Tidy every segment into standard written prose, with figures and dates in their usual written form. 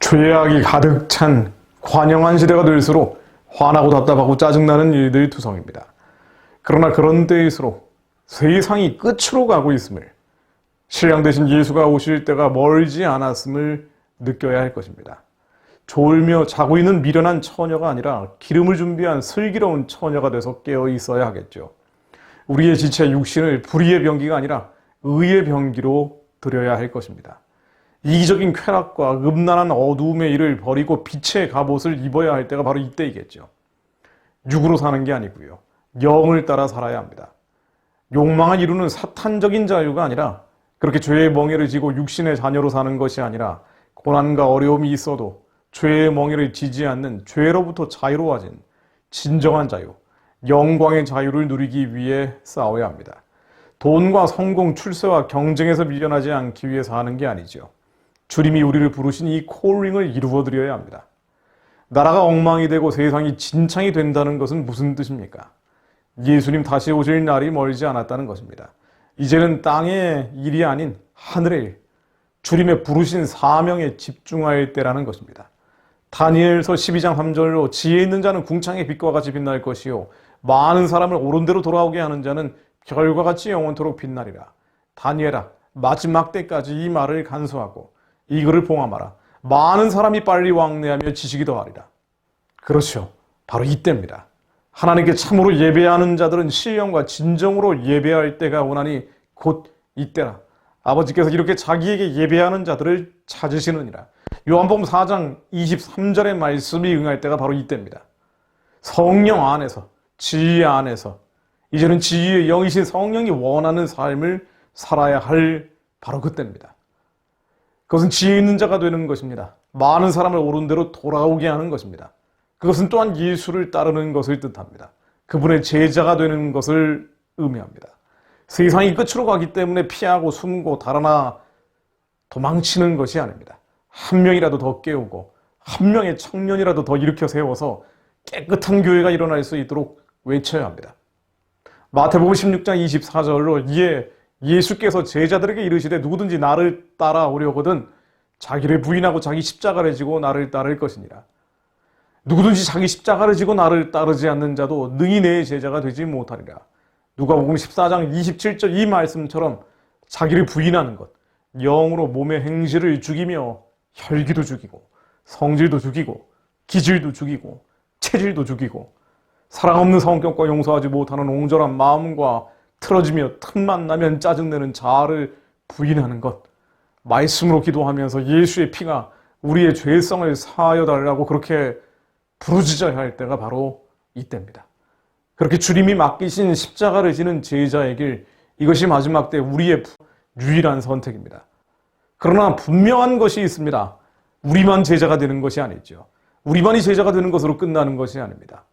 죄악이 가득 찬 관영한 시대가 될수록 화나고 답답하고 짜증나는 일들이 투성입니다. 그러나 그런 때일수록 세상이 끝으로 가고 있음을, 신랑 되신 예수가 오실 때가 멀지 않았음을 느껴야 할 것입니다. 졸며 자고 있는 미련한 처녀가 아니라 기름을 준비한 슬기로운 처녀가 돼서 깨어 있어야 하겠죠. 우리의 지체 육신을 불의의 병기가 아니라 의의 병기로 드려야 할 것입니다. 이기적인 쾌락과 음란한 어두움의 일을 버리고 빛의 갑옷을 입어야 할 때가 바로 이때이겠죠. 육으로 사는 게 아니고요, 영을 따라 살아야 합니다. 욕망을 이루는 사탄적인 자유가 아니라, 그렇게 죄의 멍에를 지고 육신의 자녀로 사는 것이 아니라, 고난과 어려움이 있어도 죄의 멍에를 지지 않는 죄로부터 자유로워진 진정한 자유, 영광의 자유를 누리기 위해 싸워야 합니다. 돈과 성공, 출세와 경쟁에서 밀려나지 않기 위해 사는 게 아니죠. 주님이 우리를 부르신 이 콜링을 이루어드려야 합니다. 나라가 엉망이 되고 세상이 진창이 된다는 것은 무슨 뜻입니까? 예수님 다시 오실 날이 멀지 않았다는 것입니다. 이제는 땅의 일이 아닌 하늘의 일, 주님의 부르신 사명에 집중할 때라는 것입니다. 다니엘서 12장 3절로 지혜 있는 자는 궁창의 빛과 같이 빛날 것이요 많은 사람을 옳은 대로 돌아오게 하는 자는 별과 같이 영원토록 빛나리라. 다니엘아, 마지막 때까지 이 말을 간수하고 이거를 봉함하라. 많은 사람이 빨리 왕래하며 지식이 더하리라. 그렇죠. 바로 이때입니다. 하나님께 참으로 예배하는 자들은 신령과 진정으로 예배할 때가 오나니 곧 이때라. 아버지께서 이렇게 자기에게 예배하는 자들을 찾으시느니라. 요한복음 4장 23절의 말씀이 응할 때가 바로 이때입니다. 성령 안에서, 지혜 안에서, 이제는 지혜의 영이신 성령이 원하는 삶을 살아야 할 바로 그때입니다. 그것은 지혜 있는 자가 되는 것입니다. 많은 사람을 옳은 대로 돌아오게 하는 것입니다. 그것은 또한 예수를 따르는 것을 뜻합니다. 그분의 제자가 되는 것을 의미합니다. 세상이 끝으로 가기 때문에 피하고 숨고 달아나 도망치는 것이 아닙니다. 한 명이라도 더 깨우고 한 명의 청년이라도 더 일으켜 세워서 깨끗한 교회가 일어날 수 있도록 외쳐야 합니다. 마태복음 16장 24절로 이에 예수께서 제자들에게 이르시되 누구든지 나를 따라오려거든 자기를 부인하고 자기 십자가를 지고 나를 따를 것이니라. 누구든지 자기 십자가를 지고 나를 따르지 않는 자도 능히 내 제자가 되지 못하리라. 누가복음 14장 27절 이 말씀처럼 자기를 부인하는 것, 영으로 몸의 행실을 죽이며 혈기도 죽이고 성질도 죽이고 기질도 죽이고 체질도 죽이고 사랑 없는 성격과 용서하지 못하는 옹졸한 마음과 틀어지며 틈만 나면 짜증내는 자아를 부인하는 것, 말씀으로 기도하면서 예수의 피가 우리의 죄성을 사하여 달라고 그렇게 부르짖어야 할 때가 바로 이때입니다. 그렇게 주님이 맡기신 십자가를 지는 제자의 길, 이것이 마지막 때 우리의 유일한 선택입니다. 그러나 분명한 것이 있습니다. 우리만 제자가 되는 것이 아니죠. 우리만이 제자가 되는 것으로 끝나는 것이 아닙니다.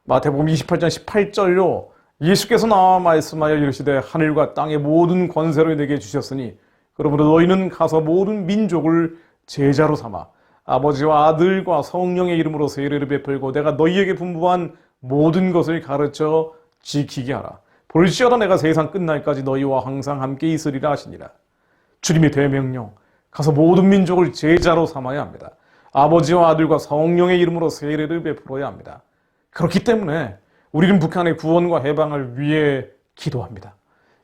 마태복음 28장 18절로 예수께서 나와 말씀하여 이르시되 하늘과 땅의 모든 권세를 내게 주셨으니 그러므로 너희는 가서 모든 민족을 제자로 삼아 아버지와 아들과 성령의 이름으로 세례를 베풀고 내가 너희에게 분부한 모든 것을 가르쳐 지키게 하라. 볼지어다 내가 세상 끝날까지 너희와 항상 함께 있으리라 하시니라. 주님의 대명령, 가서 모든 민족을 제자로 삼아야 합니다. 아버지와 아들과 성령의 이름으로 세례를 베풀어야 합니다. 그렇기 때문에 우리는 북한의 구원과 해방을 위해 기도합니다.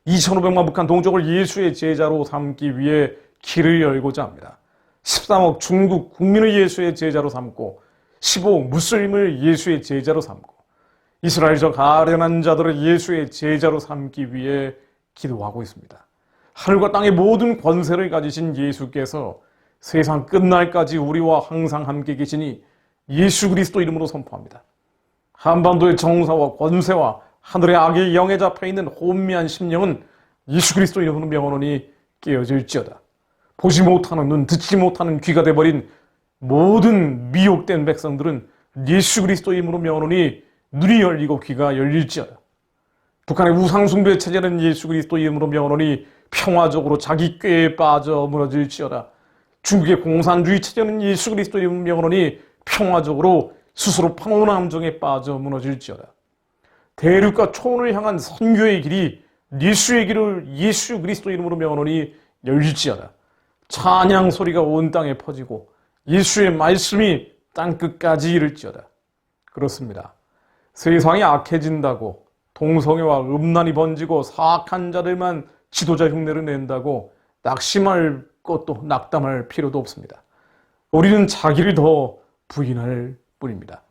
2,500만 북한 동족을 예수의 제자로 삼기 위해 길을 열고자 합니다. 13억 중국 국민을 예수의 제자로 삼고 15억 무슬림을 예수의 제자로 삼고 이스라엘적 아련한 자들을 예수의 제자로 삼기 위해 기도하고 있습니다. 하늘과 땅의 모든 권세를 가지신 예수께서 세상 끝날까지 우리와 항상 함께 계시니 예수 그리스도 이름으로 선포합니다. 한반도의 정사와 권세와 하늘의 악의 영에 잡혀있는 혼미한 심령은 예수 그리스도 이름으로 명하노니 깨어질지어다. 보지 못하는 눈, 듣지 못하는 귀가 돼버린 모든 미혹된 백성들은 예수 그리스도 이름으로 명하노니 눈이 열리고 귀가 열릴지어다. 북한의 우상숭배 체제는 예수 그리스도 이름으로 명하노니 평화적으로 자기 꾀에 빠져 무너질지어다. 중국의 공산주의 체제는 예수 그리스도 이름으로 명하노니 평화적으로 스스로 판호남정에 빠져 무너질지어다. 대륙과 초원을 향한 선교의 길이 예수의 길을 예수 그리스도 이름으로 명하노니 열릴지어다. 찬양 소리가 온 땅에 퍼지고 예수의 말씀이 땅끝까지 이를지어다. 그렇습니다. 세상이 악해진다고 동성애와 음란이 번지고 사악한 자들만 지도자 흉내를 낸다고 낙심할 것도 낙담할 필요도 없습니다. 우리는 자기를 더 부인할 뿐입니다.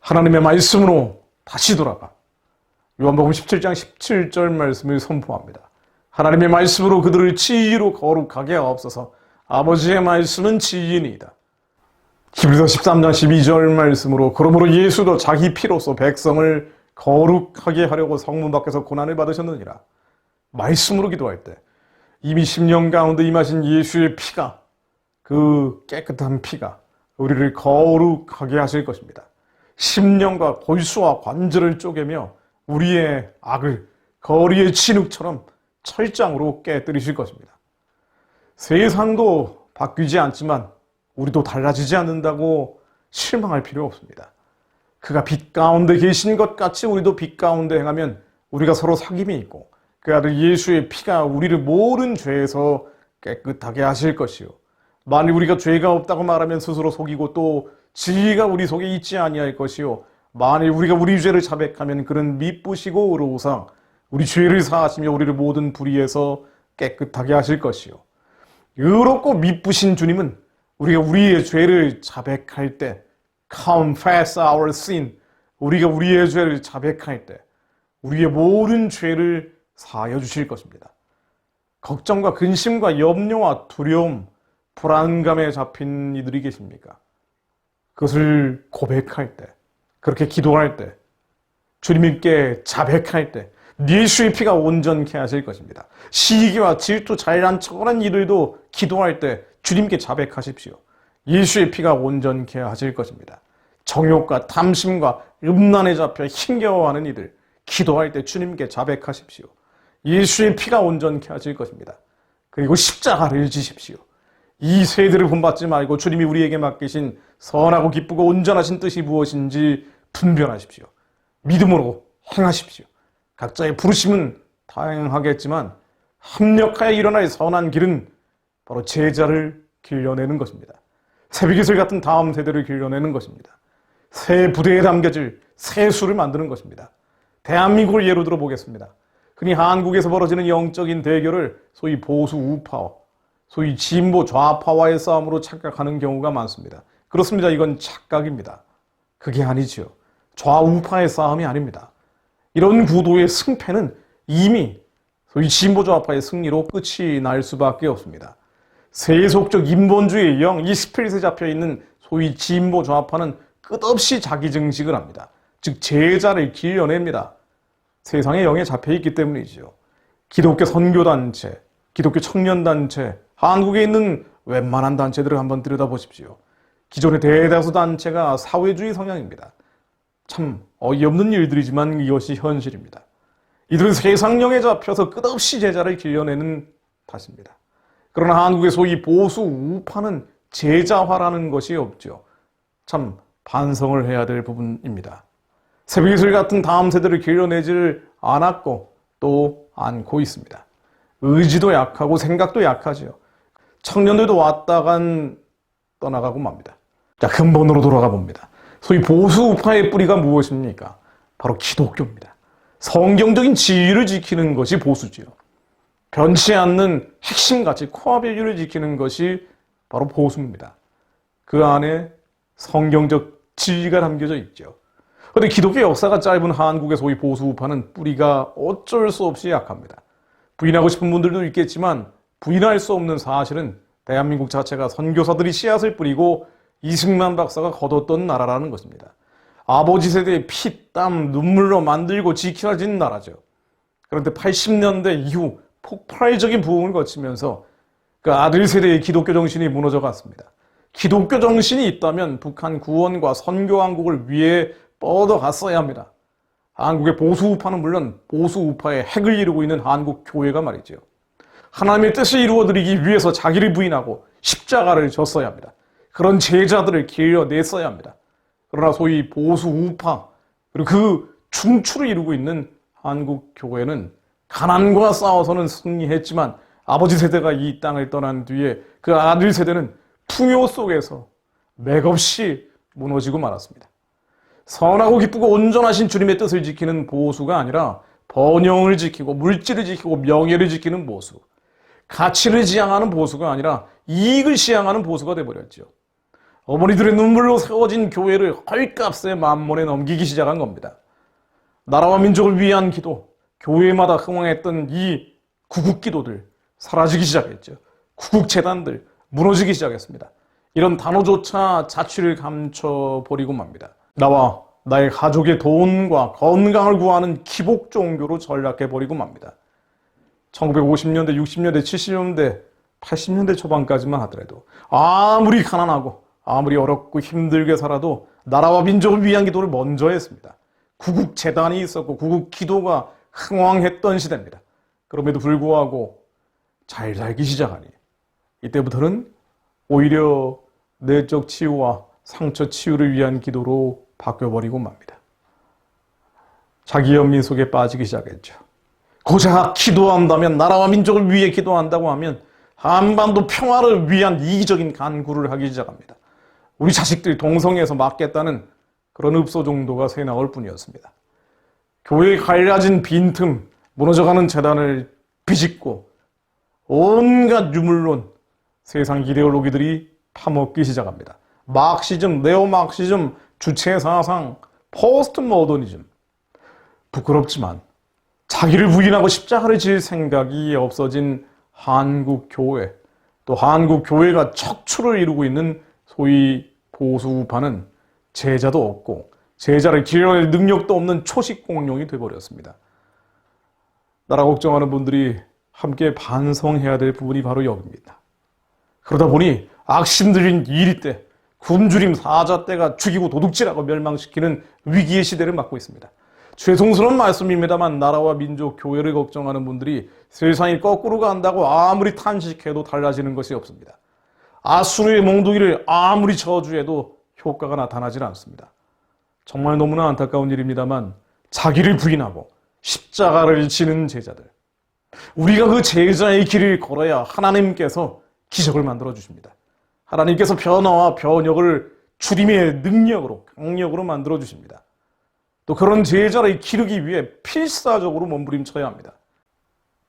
하나님의 말씀으로 다시 돌아가 요한복음 17장 17절 말씀을 선포합니다. 하나님의 말씀으로 그들을 진리로 거룩하게 하옵소서. 아버지의 말씀은 진리니이다. 히브리서 13장 12절 말씀으로 그러므로 예수도 자기 피로써 백성을 거룩하게 하려고 성문 밖에서 고난을 받으셨느니라. 말씀으로 기도할 때 이미 10년 가운데 임하신 예수의 피가, 그 깨끗한 피가 우리를 거룩하게 하실 것입니다. 10년과 골수와 관절을 쪼개며 우리의 악을 거리의 진흙처럼 철장으로 깨뜨리실 것입니다. 세상도 바뀌지 않지만 우리도 달라지지 않는다고 실망할 필요 없습니다. 그가 빛 가운데 계신 것 같이 우리도 빛 가운데 행하면 우리가 서로 사귐이 있고 그 아들 예수의 피가 우리를 모든 죄에서 깨끗하게 하실 것이요. 만일 우리가 죄가 없다고 말하면 스스로 속이고 또 진리가 우리 속에 있지 아니할 것이요. 만일 우리가 우리 죄를 자백하면 그는 미쁘시고 의로우사 우리 죄를 사하시며 우리를 모든 불의에서 깨끗하게 하실 것이요. 의롭고 미쁘신 주님은 우리가 우리의 죄를 자백할 때 confess our sin, 우리가 우리의 죄를 자백할 때 우리의 모든 죄를 사하여 주실 것입니다. 걱정과 근심과 염려와 두려움, 불안감에 잡힌 이들이 계십니까? 그것을 고백할 때, 그렇게 기도할 때, 주님께 자백할 때 예수의 피가 온전케 하실 것입니다. 시기와 질투, 잘난 척한 이들도 기도할 때 주님께 자백하십시오. 예수의 피가 온전케 하실 것입니다. 정욕과 탐심과 음란에 잡혀 힘겨워하는 이들 기도할 때 주님께 자백하십시오. 예수의 피가 온전케 하실 것입니다. 그리고 십자가를 지십시오. 이 세대를 본받지 말고 주님이 우리에게 맡기신 선하고 기쁘고 온전하신 뜻이 무엇인지 분별하십시오. 믿음으로 행하십시오. 각자의 부르심은 다양하겠지만 합력하여 일어날 선한 길은 바로 제자를 길러내는 것입니다. 새벽이슬 같은 다음 세대를 길러내는 것입니다. 새 부대에 담겨질 새 수를 만드는 것입니다. 대한민국을 예로 들어 보겠습니다. 흔히 한국에서 벌어지는 영적인 대결을 소위 보수 우파와 소위 진보 좌파와의 싸움으로 착각하는 경우가 많습니다. 그렇습니다. 이건 착각입니다. 그게 아니지요. 좌우파의 싸움이 아닙니다. 이런 구도의 승패는 이미 소위 진보 좌파의 승리로 끝이 날 수밖에 없습니다. 세속적 인본주의의 영, 이 스피릿에 잡혀있는 소위 진보 좌파는 끝없이 자기 증식을 합니다. 즉 제자를 길러냅니다. 세상의 영에 잡혀있기 때문이죠. 기독교 선교단체, 기독교 청년단체, 한국에 있는 웬만한 단체들을 한번 들여다보십시오. 기존의 대다수 단체가 사회주의 성향입니다. 참 어이없는 일들이지만 이것이 현실입니다. 이들은 세상령에 잡혀서 끝없이 제자를 길러내는 탓입니다. 그러나 한국의 소위 보수 우파는 제자화라는 것이 없죠. 참 반성을 해야 될 부분입니다. 새벽이슬 같은 다음 세대를 길러내질 않았고 또 않고 있습니다. 의지도 약하고 생각도 약하죠. 청년들도 왔다간 떠나가고 맙니다. 자, 근본으로 돌아가 봅니다. 소위 보수 우파의 뿌리가 무엇입니까? 바로 기독교입니다. 성경적인 지위를 지키는 것이 보수지요. 변치 않는 핵심 가치, 코어 밸류를 지키는 것이 바로 보수입니다. 그 안에 성경적 지위가 담겨져 있죠. 그런데 기독교 역사가 짧은 한국의 소위 보수 우파는 뿌리가 어쩔 수 없이 약합니다. 부인하고 싶은 분들도 있겠지만 부인할 수 없는 사실은 대한민국 자체가 선교사들이 씨앗을 뿌리고 이승만 박사가 거뒀던 나라라는 것입니다. 아버지 세대의 피, 땀, 눈물로 만들고 지켜진 나라죠. 그런데 80년대 이후 폭발적인 부흥을 거치면서 그 아들 세대의 기독교 정신이 무너져 갔습니다. 기독교 정신이 있다면 북한 구원과 선교 왕국을 위해 뻗어갔어야 합니다. 한국의 보수 우파는 물론 보수 우파의 핵을 이루고 있는 한국 교회가 말이죠. 하나님의 뜻을 이루어드리기 위해서 자기를 부인하고 십자가를 졌어야 합니다. 그런 제자들을 길러냈어야 합니다. 그러나 소위 보수 우파 그리고 그 중추를 이루고 있는 한국 교회는 가난과 싸워서는 승리했지만 아버지 세대가 이 땅을 떠난 뒤에 그 아들 세대는 풍요 속에서 맥없이 무너지고 말았습니다. 선하고 기쁘고 온전하신 주님의 뜻을 지키는 보수가 아니라 번영을 지키고 물질을 지키고 명예를 지키는 보수, 가치를 지향하는 보수가 아니라 이익을 지향하는 보수가 되어버렸죠. 어머니들의 눈물로 세워진 교회를 헐값에 만몬에 넘기기 시작한 겁니다. 나라와 민족을 위한 기도, 교회마다 흥황했던 이 구국기도들 사라지기 시작했죠. 구국재단들 무너지기 시작했습니다. 이런 단어조차 자취를 감춰버리고 맙니다. 나와 나의 가족의 돈과 건강을 구하는 기복 종교로 전락해버리고 맙니다. 1950년대, 60년대, 70년대, 80년대 초반까지만 하더라도 아무리 가난하고 아무리 어렵고 힘들게 살아도 나라와 민족을 위한 기도를 먼저 했습니다. 구국재단이 있었고 구국기도가 흥왕했던 시대입니다. 그럼에도 불구하고 잘 살기 시작하니 이때부터는 오히려 내적 치유와 상처 치유를 위한 기도로 바뀌어버리고 맙니다. 자기 연민 속에 빠지기 시작했죠. 고작 기도한다면, 나라와 민족을 위해 기도한다고 하면 한반도 평화를 위한 이기적인 간구를 하기 시작합니다. 우리 자식들이 동성애에서 맞겠다는 그런 읍소 정도가 새나올 뿐이었습니다. 교회에 갈라진 빈틈, 무너져가는 재단을 비집고 온갖 유물론, 세상 이데올로기들이 파먹기 시작합니다. 마크시즘, 네오마크시즘, 주체사상, 포스트 모더니즘. 부끄럽지만 자기를 부인하고 십자가를 질 생각이 없어진 한국교회, 또 한국교회가 척추를 이루고 있는 소위 보수파는 제자도 없고 제자를 기려낼 능력도 없는 초식공룡이 되어버렸습니다. 나라 걱정하는 분들이 함께 반성해야 될 부분이 바로 여기입니다. 그러다 보니 악신들인 이리 때, 굶주림 사자 때가 죽이고 도둑질하고 멸망시키는 위기의 시대를 맞고 있습니다. 죄송스러운 말씀입니다만 나라와 민족, 교회를 걱정하는 분들이 세상이 거꾸로 간다고 아무리 탄식해도 달라지는 것이 없습니다. 아수르의 몽둥이를 아무리 저주해도 효과가 나타나질 않습니다. 정말 너무나 안타까운 일입니다만 자기를 부인하고 십자가를 지는 제자들, 우리가 그 제자의 길을 걸어야 하나님께서 기적을 만들어 주십니다. 하나님께서 변화와 변혁을 주님의 능력으로, 강력으로 만들어 주십니다. 또 그런 제자를 기르기 위해 필사적으로 몸부림쳐야 합니다.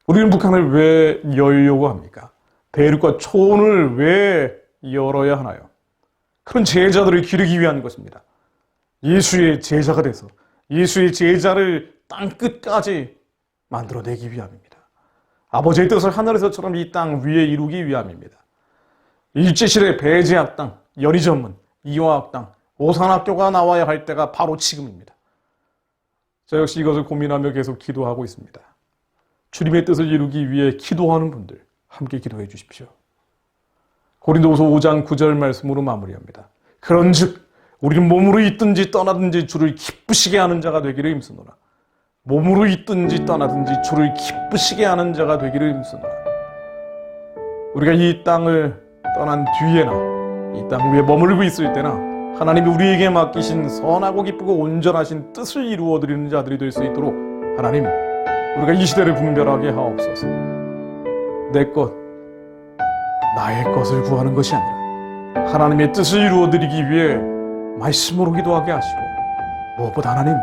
우리는 북한을 왜 열려고 합니까? 대륙과 초원을 왜 열어야 하나요? 그런 제자들을 기르기 위한 것입니다. 예수의 제자가 돼서 예수의 제자를 땅끝까지 만들어내기 위함입니다. 아버지의 뜻을 하늘에서처럼 이 땅 위에 이루기 위함입니다. 일제시대 배제학당, 연희전문, 이화학당, 오산학교가 나와야 할 때가 바로 지금입니다. 저 역시 이것을 고민하며 계속 기도하고 있습니다. 주님의 뜻을 이루기 위해 기도하는 분들 함께 기도해 주십시오. 고린도후서 5장 9절 말씀으로 마무리합니다. 그런즉 우리는 몸으로 있든지 떠나든지 주를 기쁘시게 하는 자가 되기를 힘쓰노라. 몸으로 있든지 떠나든지 주를 기쁘시게 하는 자가 되기를 힘쓰노라. 우리가 이 땅을 떠난 뒤에나 이 땅 위에 머물고 있을 때나 하나님이 우리에게 맡기신 선하고 기쁘고 온전하신 뜻을 이루어드리는 자들이 될 수 있도록 하나님, 우리가 이 시대를 분별하게 하옵소서. 내 것, 나의 것을 구하는 것이 아니라 하나님의 뜻을 이루어드리기 위해 말씀으로 기도하게 하시고, 무엇보다 하나님,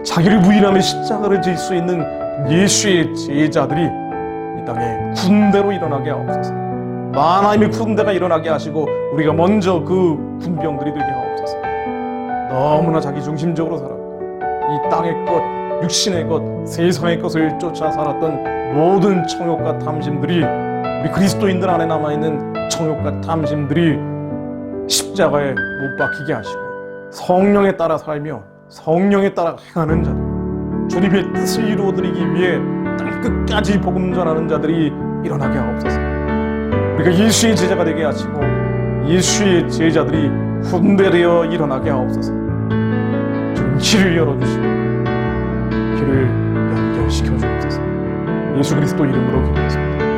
자기를 부인하며 십자가를 질 수 있는 예수의 제자들이 이 땅에 군대로 일어나게 하옵소서. 하나님의 군대가 일어나게 하시고 우리가 먼저 그 군병들이 되게 하옵소서. 너무나 자기중심적으로 살았고 이 땅의 것, 육신의 것, 세상의 것을 쫓아 살았던 모든 청욕과 탐심들이, 우리 그리스도인들 안에 남아있는 청욕과 탐심들이 십자가에 못 박히게 하시고 성령에 따라 살며 성령에 따라 행하는 자들, 주님의 뜻을 이루어드리기 위해 땅끝까지 복음 전하는 자들이 일어나게 하옵소서. 우리가 예수의 제자가 되게 하시고 예수의 제자들이 훈배되어 일어나게 하옵소서. 주님 길을 열어주시고 길을 연결시켜 주옵소서. 예수 그리스도 이름으로 기도했습니다.